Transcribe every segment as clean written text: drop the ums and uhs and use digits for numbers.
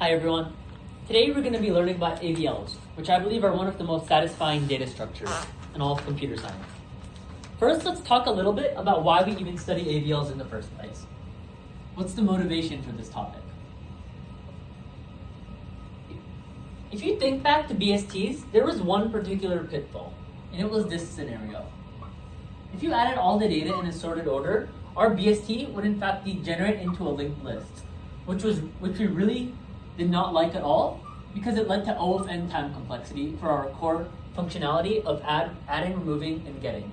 Hi everyone. Today we're going to be learning about AVLs, which I believe are one of the most satisfying data structures in all of computer science. First, let's talk a little bit about why we even study AVLs in the first place. What's the motivation for this topic? If you think back to BSTs, there was one particular pitfall, and it was this scenario. If you added all the data in a sorted order, our BST would in fact degenerate into a linked list, which we really did not like at all because it led to O of n time complexity for our core functionality of adding, removing, and getting.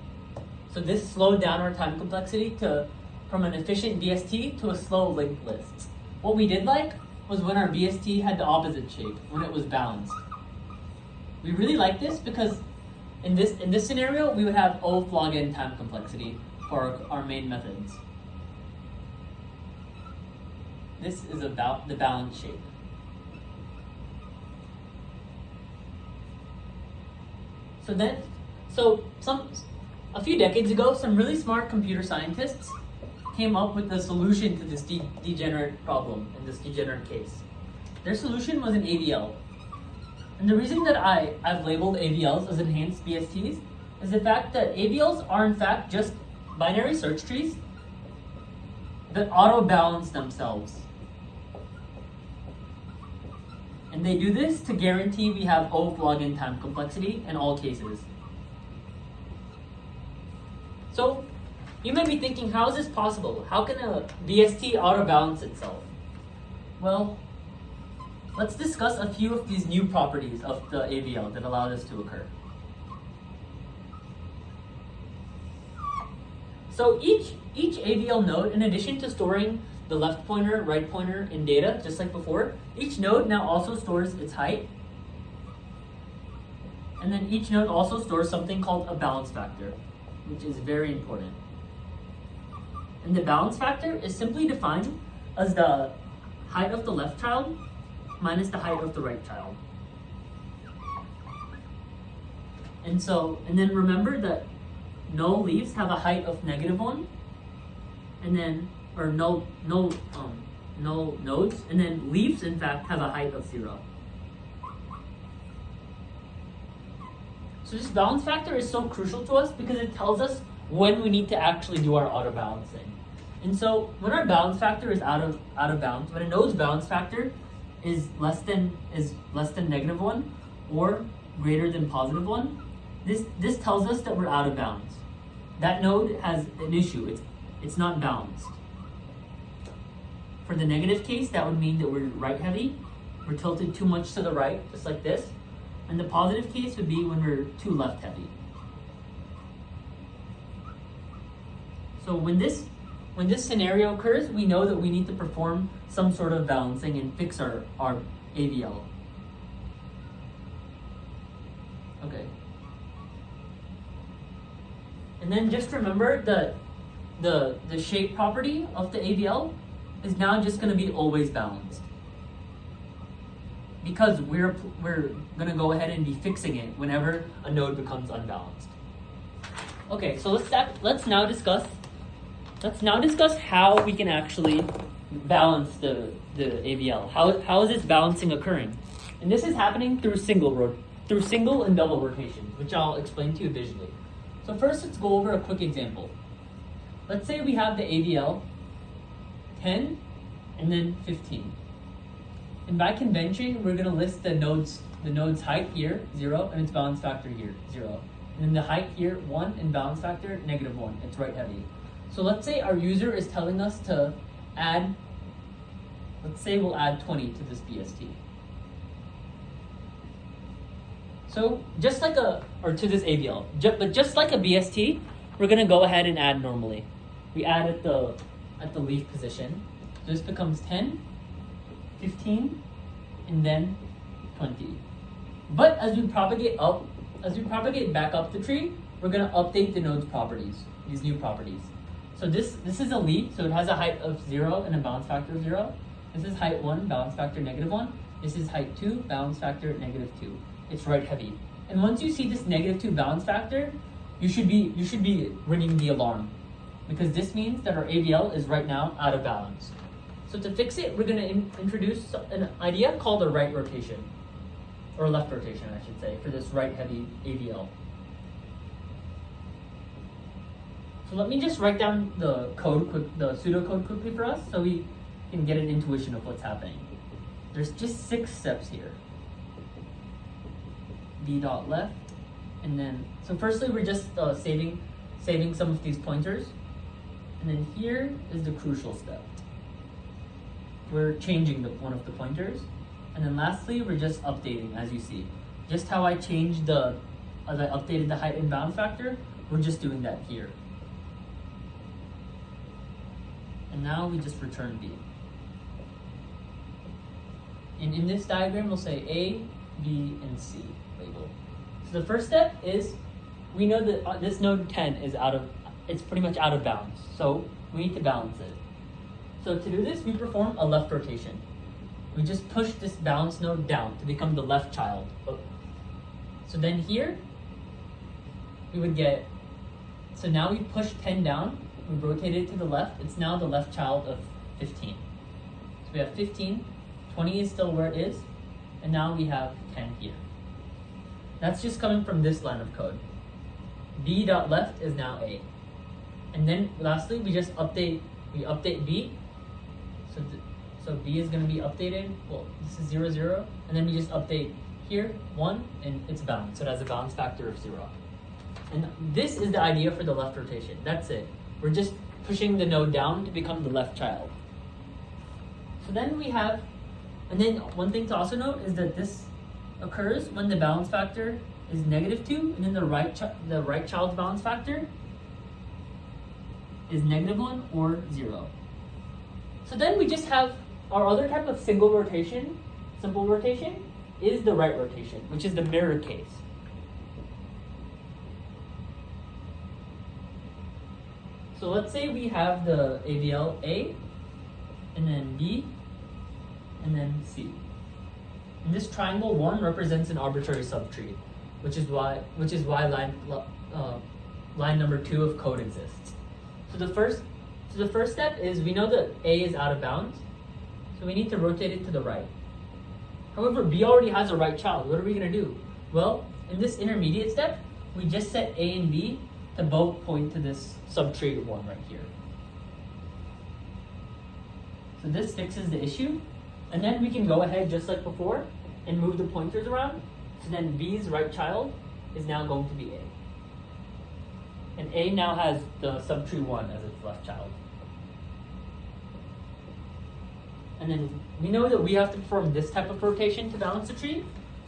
So this slowed down our time complexity from an efficient BST to a slow linked list. What we did like was when our BST had the opposite shape, when it was balanced. We really like this because in this scenario, we would have O of log n time complexity for our main methods. This is about the balanced shape. A few decades ago, some really smart computer scientists came up with the solution to this degenerate problem in this degenerate case. Their solution was an AVL. And the reason that I've labeled AVLs as enhanced BSTs is the fact that AVLs are in fact just binary search trees that auto-balance themselves. And they do this to guarantee we have O of log n time complexity in all cases. So you may be thinking, how is this possible? How can a BST auto-balance itself? Well, let's discuss a few of these new properties of the AVL that allow this to occur. So each AVL node, in addition to storing the left pointer, right pointer in data, just like before, each node now also stores its height. And then each node also stores something called a balance factor, which is very important. And the balance factor is simply defined as the height of the left child minus the height of the right child. And then remember that no leaves have a height of -1, and then no nodes, and then leaves in fact have a height of 0. So this balance factor is so crucial to us because it tells us when we need to actually do our auto balancing. And so when our balance factor is out of bounds, when a node's balance factor is less than -1 or greater than +1, this tells us that we're out of bounds. That node has an issue. It's not balanced. For the negative case, that would mean that we're right heavy. We're tilted too much to the right, just like this. And the positive case would be when we're too left heavy. So when this scenario occurs, we know that we need to perform some sort of balancing and fix our AVL. Okay. And then just remember that the shape property of the AVL is now just going to be always balanced, because we're going to go ahead and be fixing it whenever a node becomes unbalanced. Okay, so let's now discuss how we can actually balance the AVL. How is this balancing occurring? And this is happening through single and double rotations, which I'll explain to you visually. So first, let's go over a quick example. Let's say we have the AVL 10 and then 15. And by convention, we're going to list the node's height here, 0, and its balance factor here, 0. And then the height here, 1, and balance factor, -1. It's right heavy. So let's say our user is telling us to add, let's say we'll add 20 to this BST. So just like to this AVL, but just like a BST, we're going to go ahead and add normally. We add at the leaf position. So this becomes 10, 15, and then 20. But as we propagate back up the tree, we're going to update the node's properties, these new properties. So this is a leaf, so it has a height of 0 and a balance factor of 0. This is height 1, balance factor -1. This is height 2, balance factor -2. It's right heavy. And once you see this -2 balance factor, you should be ringing the alarm, because this means that our AVL is right now out of balance. So to fix it, we're going to introduce an idea called a right rotation, or left rotation, I should say, for this right-heavy AVL. So let me just write down the pseudocode quickly for us, so we can get an intuition of what's happening. There's just 6 steps here. B dot left, and then so firstly we're just saving some of these pointers, and then here is the crucial step. We're changing one of the pointers, and then lastly we're just updating, as you see. Just how I changed as I updated the height and bound factor, we're just doing that here. And now we just return B. And in this diagram, we'll say A, B, and C label. So the first step is, we know that this node 10 is it's pretty much out of bounds. So we need to balance it. So to do this, we perform a left rotation. We just push this balance node down to become the left child. So then here, we would get, so now we push 10 down, we rotate it to the left, it's now the left child of 15. So we have 15, 20 is still where it is, and now we have 10 here. That's just coming from this line of code. B.left is now A. And then lastly, we just update B. So B is going to be updated, well, this is 0, 0, and then we just update here, 1, and it's bound, so it has a bounds factor of 0. And this is the idea for the left rotation, that's it. We're just pushing the node down to become the left child. So then we have, and then one thing to also note is that this occurs when the balance factor is -2, and then the right child's balance factor is -1 or 0. So then we just have our other type of simple rotation, is the right rotation, which is the mirror case. So let's say we have the AVL A, and then B, and then C. And this triangle 1 represents an arbitrary subtree, which is why line number 2 of code exists. So the first step is, we know that A is out of bounds, so we need to rotate it to the right. However, B already has a right child. What are we going to do? Well, in this intermediate step, we just set A and B to both point to this subtree 1 right here. So this fixes the issue, and then we can go ahead just like before and move the pointers around. So then B's right child is now going to be A. And A now has the subtree 1 as its left child. And then we know that we have to perform this type of rotation to balance the tree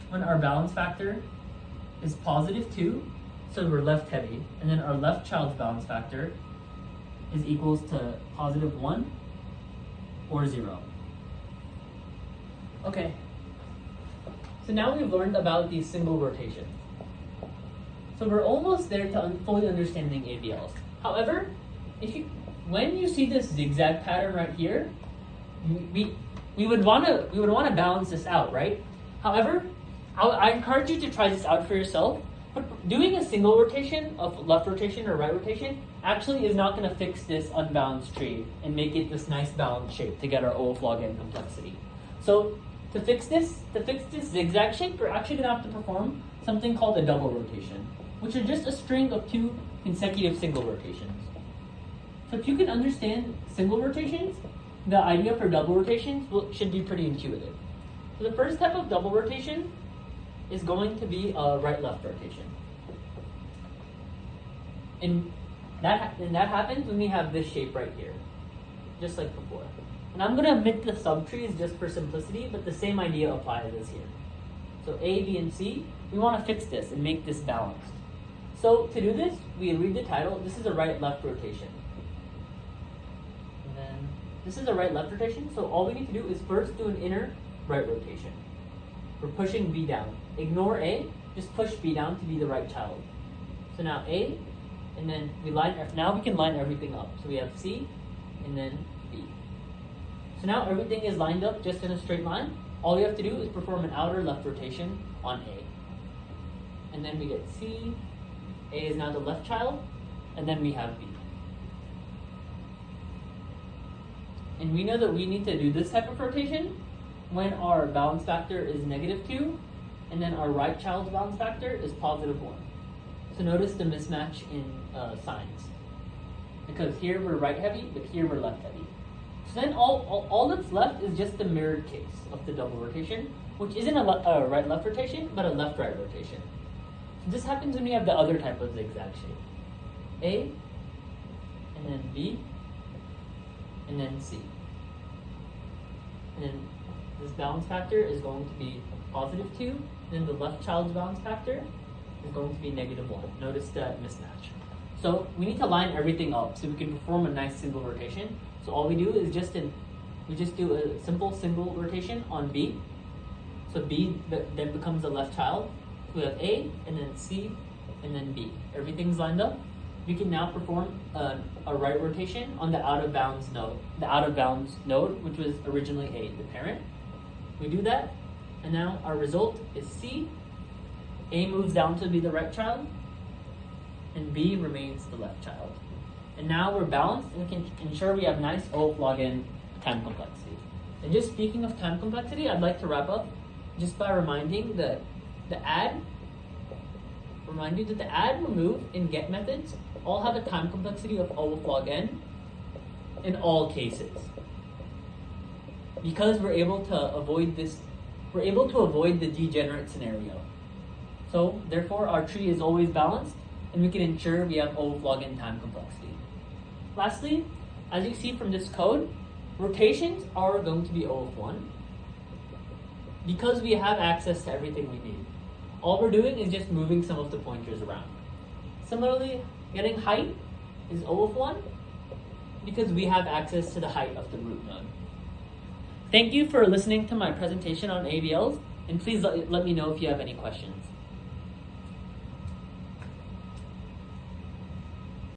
when our balance factor is +2, so we're left heavy, and then our left child's balance factor is equals to +1 or 0. Okay, so now we've learned about these single rotations. So we're almost there to fully understanding AVLs. However, when you see this zigzag pattern right here, we would want to balance this out, right? However, I encourage you to try this out for yourself. But doing a single rotation of left rotation or right rotation actually is not going to fix this unbalanced tree and make it this nice balanced shape to get our O of log n complexity. So to fix this zigzag shape, we're actually going to have to perform something called a double rotation, which is just a string of 2 consecutive single rotations. So if you can understand single rotations, the idea for double rotations should be pretty intuitive. So the first type of double rotation is going to be a right-left rotation. And that happens when we have this shape right here, just like before. And I'm going to omit the subtrees just for simplicity, but the same idea applies as here. So A, B, and C, we want to fix this and make this balanced. So to do this, we read the title. This is a right-left rotation. And then this is a right-left rotation, so all we need to do is first do an inner right rotation. We're pushing B down. Ignore A, just push B down to be the right child. So now A, and then now we can line everything up. So we have C, and then B. So now everything is lined up just in a straight line. All we have to do is perform an outer left rotation on A. And then we get C, A is now the left child, and then we have B. And we know that we need to do this type of rotation when our balance factor is -2, and then our right child's balance factor is +1. So notice the mismatch in signs. Because here we're right heavy, but here we're left heavy. So then all that's left is just the mirrored case of the double rotation, which isn't a right-left rotation, but a left-right rotation. So this happens when we have the other type of zigzag shape. A, and then B, and then C. And then this balance factor is going to be +2, and then the left child's balance factor is going to be -1. Notice that mismatch. So we need to line everything up so we can perform a nice single rotation. So all we do is we just do a simple single rotation on B. So B then becomes the left child. We have A, and then C, and then B. Everything's lined up. We can now perform a right rotation on the out of bounds node, which was originally A, the parent. We do that, and now our result is C. A moves down to be the right child, and B remains the left child. And now we're balanced, and we can ensure we have nice O log n time complexity. And just speaking of time complexity, I'd like to wrap up just by reminding that the add, remove, and get methods all have a time complexity of O log n in all cases. Because we're able to avoid the degenerate scenario. So therefore our tree is always balanced, and we can ensure we have O log n time complexity. Lastly, as you see from this code, rotations are going to be O of 1 because we have access to everything we need. All we're doing is just moving some of the pointers around. Similarly, getting height is O of 1 because we have access to the height of the root node. Thank you for listening to my presentation on AVLs, and please let me know if you have any questions.